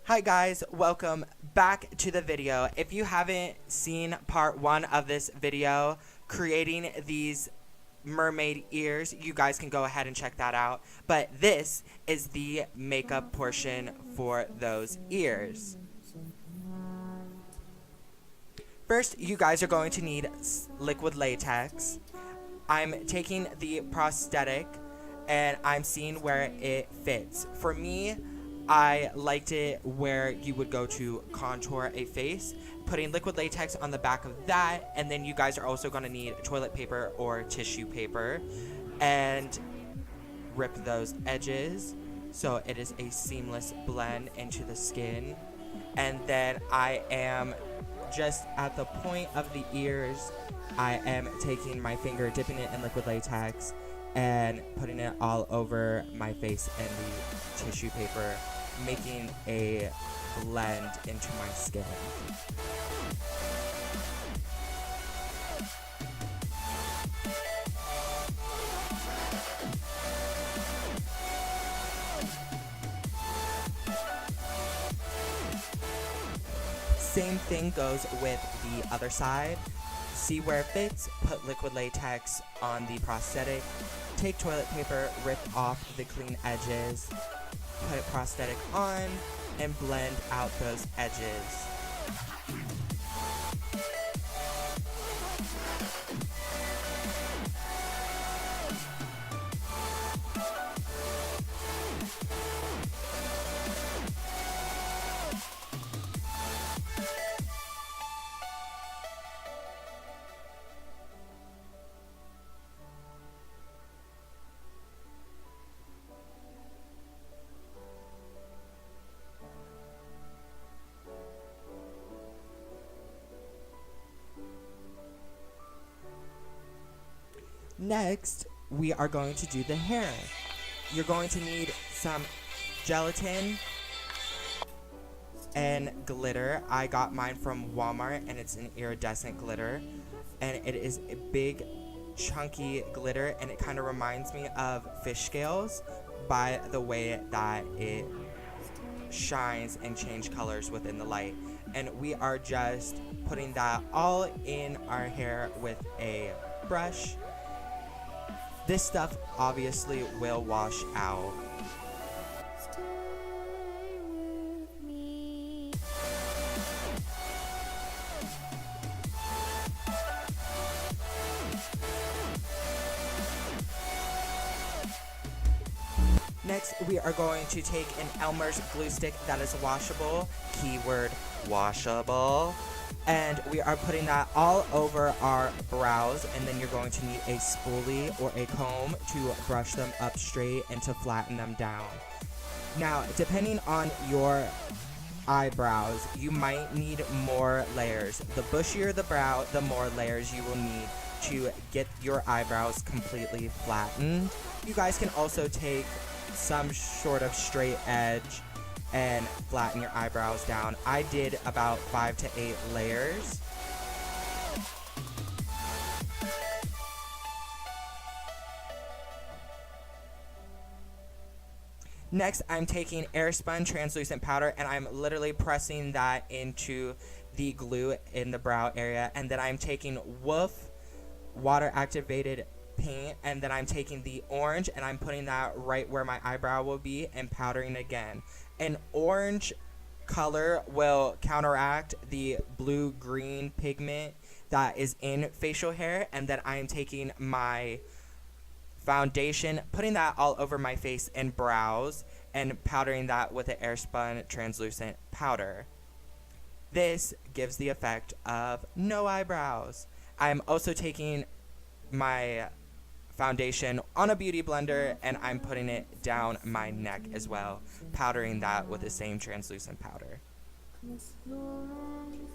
Hi guys, welcome back to the video. If you haven't seen part 1 of this video, creating these mermaid ears, you guys can go ahead and check that out. But this is the makeup portion for those ears. First, you guys are going to need liquid latex. I'm taking the prosthetic and I'm seeing where it fits. For me, I liked it where you would go to contour a face, putting liquid latex on the back of that, and then you guys are also going to need toilet paper or tissue paper and rip those edges so it is a seamless blend into the skin. And then I am just at the point of the ears, I am taking my finger, dipping it in liquid latex, and putting it all over my face and the tissue paper, making a blend into my skin. Same thing goes with the other side. See where it fits, put liquid latex on the prosthetic, take toilet paper, rip off the clean edges, put prosthetic on, and blend out those edges. Next, we are going to do the hair. You're going to need some gelatin and glitter. I got mine from Walmart and it's an iridescent glitter. And it is a big, chunky glitter, and it kind of reminds me of fish scales by the way that it shines and change colors within the light. And we are just putting that all in our hair with a brush. This stuff obviously will wash out. Next, we are going to take an Elmer's glue stick that is washable, keyword washable, and we are putting that all over our brows, and then you're going to need a spoolie or a comb to brush them up straight and to flatten them down. Now, depending on your eyebrows, you might need more layers. The bushier the brow, the more layers you will need to get your eyebrows completely flattened. You guys can also take some sort of straight edge and flatten your eyebrows down. I did about 5 to 8 layers. Next, I'm taking Airspun translucent powder and I'm literally pressing that into the glue in the brow area, and then I'm taking Wolf water activated paint, and then I'm taking the orange and I'm putting that right where my eyebrow will be and powdering again. An orange color will counteract the blue-green pigment that is in facial hair, and then I am taking my foundation, putting that all over my face and brows, and powdering that with an Airspun translucent powder. This gives the effect of no eyebrows. I'm also taking my foundation on a beauty blender and I'm putting it down my neck as well, powdering that with the same translucent powder.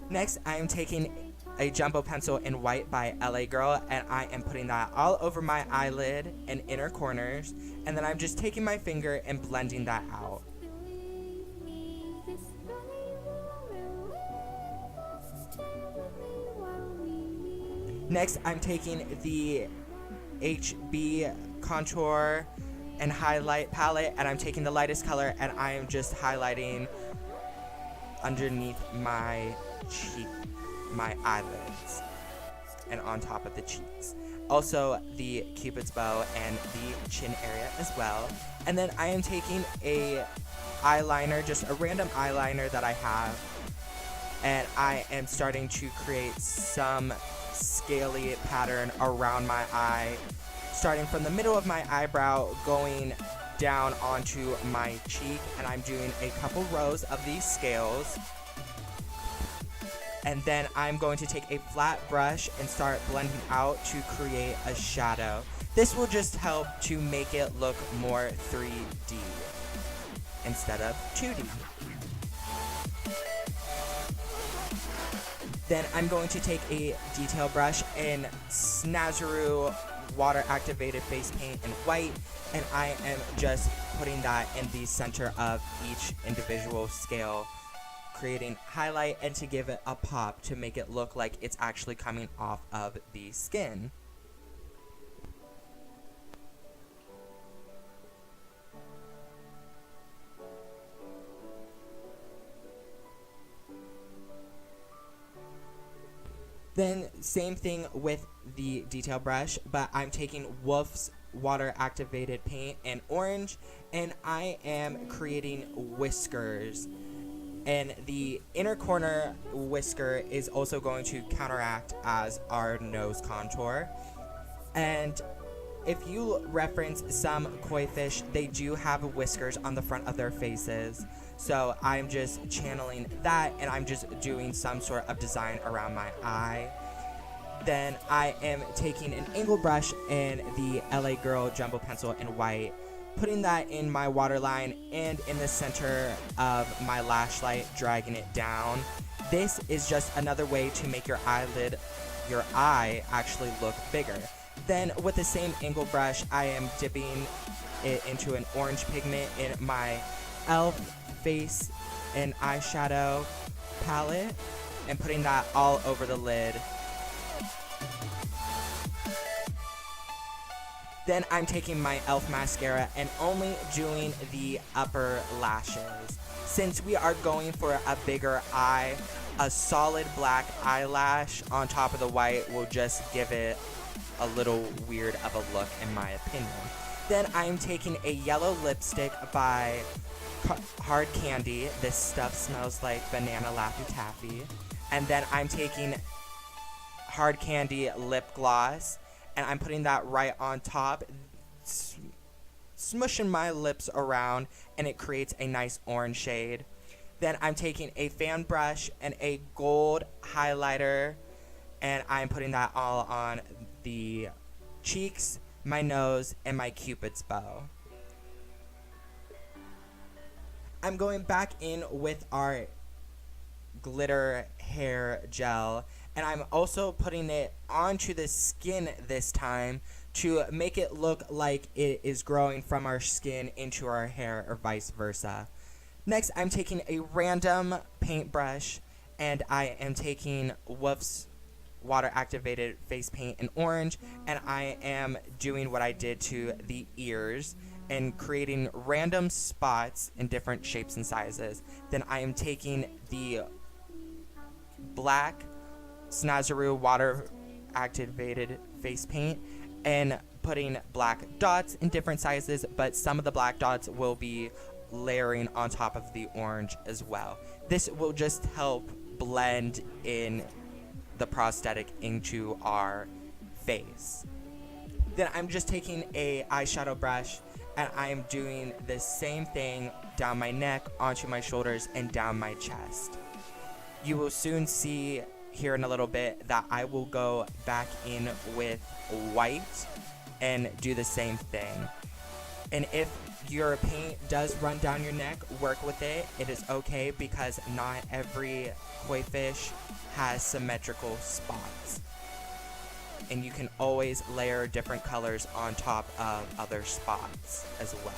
Next, I am taking a jumbo pencil in white by LA Girl and I am putting that all over my eyelid and inner corners, and then I'm just taking my finger and blending that out. Next, I'm taking the HB contour and highlight palette, and I'm taking the lightest color and I am just highlighting underneath my cheek, my eyelids, and on top of the cheeks. Also the cupid's bow and the chin area as well. And then I am taking a eyeliner, just a random eyeliner that I have, and I am starting to create some scaly pattern around my eye, starting from the middle of my eyebrow going down onto my cheek, and I'm doing a couple rows of these scales. And then I'm going to take a flat brush and start blending out to create a shadow. This will just help to make it look more 3D instead of 2D. Then I'm going to take a detail brush and Snazaroo water activated face paint in white, and I am just putting that in the center of each individual scale, creating highlight and to give it a pop to make it look like it's actually coming off of the skin. Then same thing with the detail brush, but I'm taking Wolf's water activated paint in orange, and I am creating whiskers. And the inner corner whisker is also going to counteract as our nose contour. And if you reference some koi fish, they do have whiskers on the front of their faces. So I'm just channeling that, and I'm just doing some sort of design around my eye. Then I am taking an angle brush and the LA Girl Jumbo Pencil in white, putting that in my waterline and in the center of my lash light, dragging it down. This is just another way to make your eye actually look bigger. Then with the same angle brush, I am dipping it into an orange pigment in my e.l.f. face and eyeshadow palette and putting that all over the lid. Then I'm taking my e.l.f. mascara and only doing the upper lashes. Since we are going for a bigger eye, a solid black eyelash on top of the white will just give it a little weird of a look in my opinion. Then I'm taking a yellow lipstick by Hard Candy. This stuff smells like banana Laffy Taffy. And then I'm taking Hard Candy lip gloss, and I'm putting that right on top, smushing my lips around, and it creates a nice orange shade. Then I'm taking a fan brush and a gold highlighter, and I'm putting that all on the cheeks, my nose, and my cupid's bow. I'm going back in with our glitter hair gel, and I'm also putting it onto the skin this time to make it look like it is growing from our skin into our hair or vice versa. Next, I'm taking a random paintbrush, and I am taking Wolf's water activated face paint in orange, and I am doing what I did to the ears and creating random spots in different shapes and sizes. Then I am taking the black Snazaroo water activated face paint and putting black dots in different sizes, but some of the black dots will be layering on top of the orange as well. This will just help blend in the prosthetic into our face. Then I'm just taking a eyeshadow brush, and I'm doing the same thing down my neck, onto my shoulders, and down my chest. You will soon see here in a little bit that I will go back in with white and do the same thing. And if your paint does run down your neck, work with it. It is okay, because not every koi fish has symmetrical spots. And you can always layer different colors on top of other spots as well.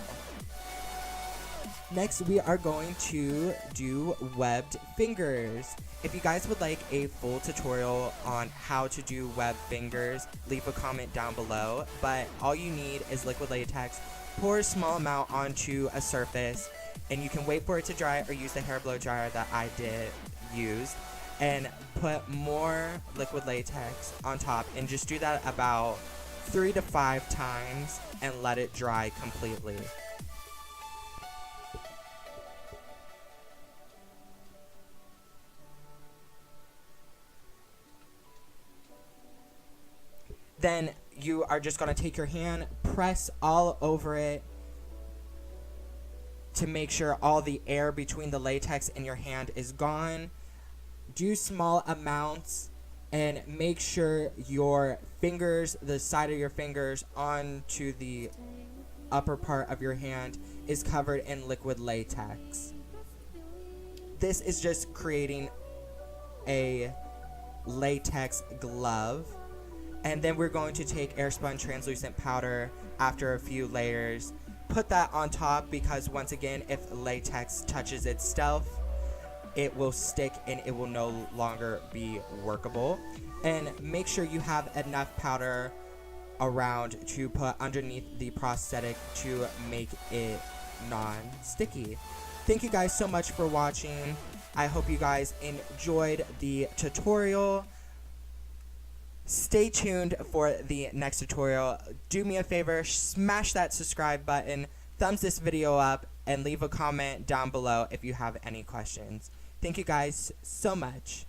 Next, we are going to do webbed fingers. If you guys would like a full tutorial on how to do webbed fingers, leave a comment down below. But all you need is liquid latex. Pour a small amount onto a surface, and you can wait for it to dry or use the hair blow dryer that I did use, and put more liquid latex on top, and just do that about 3 to 5 times and let it dry completely. Then you are just going to take your hand, press all over it to make sure all the air between the latex and your hand is gone. Do small amounts and make sure your fingers, the side of your fingers onto the upper part of your hand is covered in liquid latex. This is just creating a latex glove. And then we're going to take Airspun translucent powder after a few layers. Put that on top because once again, if latex touches itself, it will stick and it will no longer be workable. And make sure you have enough powder around to put underneath the prosthetic to make it non-sticky. Thank you guys so much for watching. I hope you guys enjoyed the tutorial. Stay tuned for the next tutorial. Do me a favor, smash that subscribe button, thumbs this video up, and leave a comment down below if you have any questions. Thank you guys so much.